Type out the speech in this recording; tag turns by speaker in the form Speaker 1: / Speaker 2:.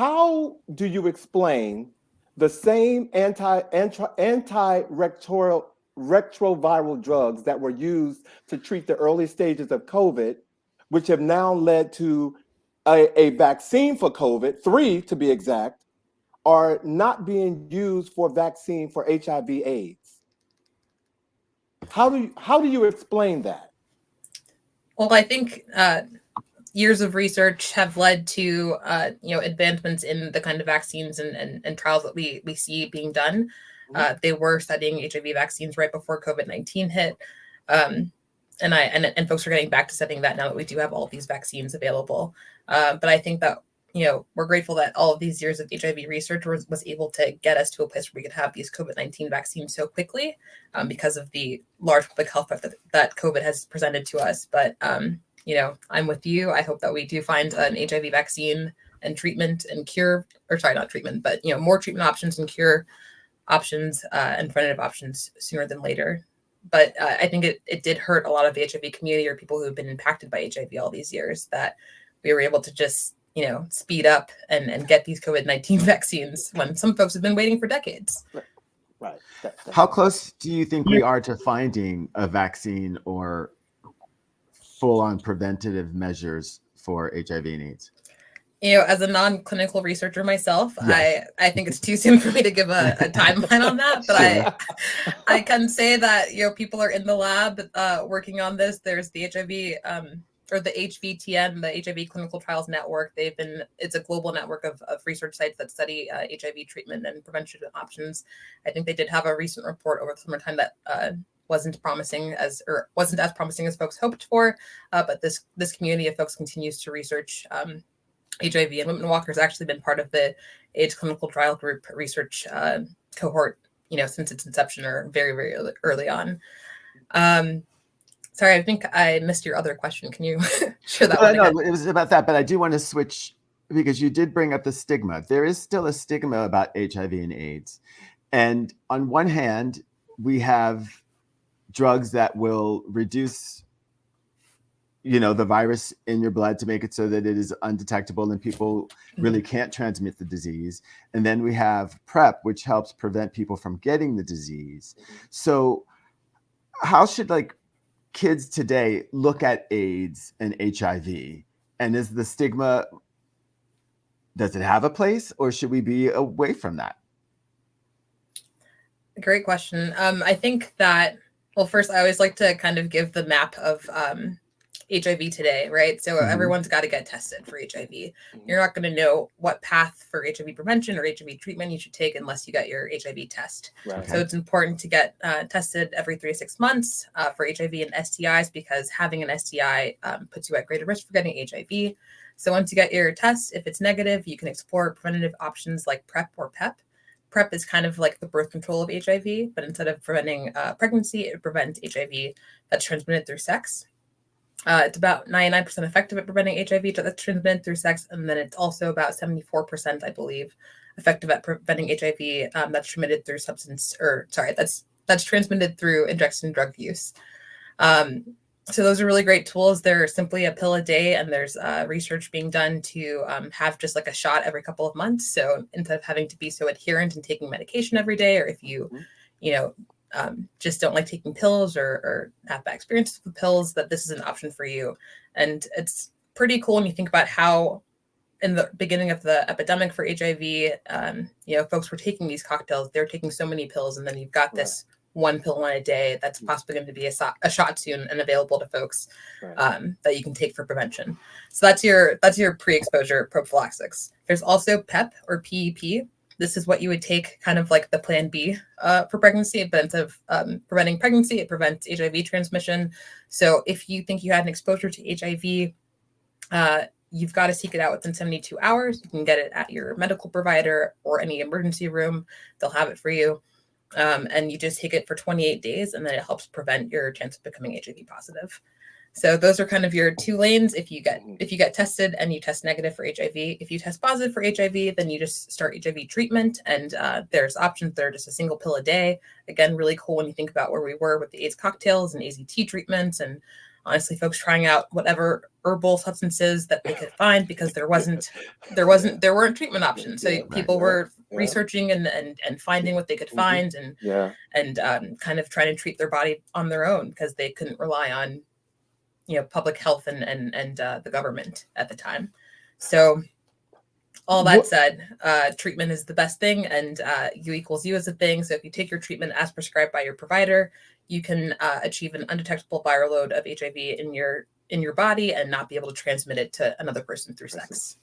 Speaker 1: how do you explain the same antiretroviral drugs that were used to treat the early stages of COVID, which have now led to a vaccine for COVID, 3 to be exact, are not being used for vaccine for HIV/AIDS? How do you explain that?
Speaker 2: Well, I think years of research have led to advancements in the kind of vaccines and trials that we see being done. They were studying HIV vaccines right before COVID-19 hit, and folks are getting back to studying that now that we do have all of these vaccines available. But I think that we're grateful that all of these years of HIV research was able to get us to a place where we could have these COVID-19 vaccines so quickly because of the large public health threat that COVID has presented to us. But I'm with you. I hope that we do find an HIV vaccine and treatment and cure, or sorry, not treatment, but more treatment options and cure options and preventative options sooner than later. But I think it did hurt a lot of the HIV community or people who have been impacted by HIV all these years that we were able to just speed up and get these COVID-19 vaccines when some folks have been waiting for decades.
Speaker 1: Right.
Speaker 3: How close do you think we are to finding a vaccine or full-on preventative measures for HIV and AIDS?
Speaker 2: As a non-clinical researcher myself, yes. I think it's too soon for me to give a timeline on that, but sure. I can say that people are in the lab working on this. There's the HIV or the HVTN, the HIV Clinical Trials Network. It's a global network of research sites that study HIV treatment and prevention options. I think they did have a recent report over the summertime that wasn't as promising as folks hoped for, but this community of folks continues to research HIV, and Whitman-Walker has actually been part of the AIDS Clinical Trial Group research cohort, since its inception or very, very early on. Sorry, I think I missed your other question. Can you share that one again?
Speaker 3: No, it was about that, but I do want to switch because you did bring up the stigma. There is still a stigma about HIV and AIDS. And on one hand, we have drugs that will reduce, the virus in your blood to make it so that it is undetectable and people really can't transmit the disease. And then we have PrEP, which helps prevent people from getting the disease. So how should kids today look at AIDS and HIV? And is the stigma, does it have a place or should we be away from that?
Speaker 2: Great question. I think that, well, first I always like to kind of give the map of HIV today, right? So everyone's got to get tested for HIV. You're not going to know what path for HIV prevention or HIV treatment you should take unless you get your HIV test. Right. So it's important to get tested every 3 to 6 months for HIV and STIs because having an STI puts you at greater risk for getting HIV. So once you get your test, if it's negative, you can explore preventative options like PrEP or PEP. PrEP is kind of like the birth control of HIV, but instead of preventing pregnancy, it prevents HIV that's transmitted through sex. It's about 99% effective at preventing HIV that's transmitted through sex, and then it's also about 74%, I believe, effective at preventing HIV that's transmitted through that's transmitted through injection drug use. So those are really great tools. They're simply a pill a day, and there's research being done to have just like a shot every couple of months. So instead of having to be so adherent and taking medication every day, or if you, just don't like taking pills or have bad experiences with pills, that this is an option for you. And it's pretty cool when you think about how in the beginning of the epidemic for HIV, folks were taking these cocktails, they're taking so many pills, and then you've got this one pill a day that's possibly going to be a shot soon and available to folks that you can take for prevention. So that's your pre-exposure prophylaxis. There's also PEP or PEP. This is what you would take kind of like the plan B for pregnancy, but instead of preventing pregnancy, it prevents HIV transmission. So if you think you had an exposure to HIV, you've got to seek it out within 72 hours. You can get it at your medical provider or any emergency room. They'll have it for you. And you just take it for 28 days, and then it helps prevent your chance of becoming HIV positive. So those are kind of your two lanes. If you get tested and you test negative for HIV, if you test positive for HIV, then you just start HIV treatment. And there's options that are just a single pill a day. Again, really cool when you think about where we were with the AIDS cocktails and AZT treatments and honestly folks trying out whatever herbal substances that they could find, because there weren't treatment options. So people were researching and finding what they could find, and kind of trying to treat their body on their own, because they couldn't rely on, you know, public health and the government at the time. So all that said, treatment is the best thing, and U equals U is a thing. So if you take your treatment as prescribed by your provider, you can achieve an undetectable viral load of HIV in your body and not be able to transmit it to another person through sex.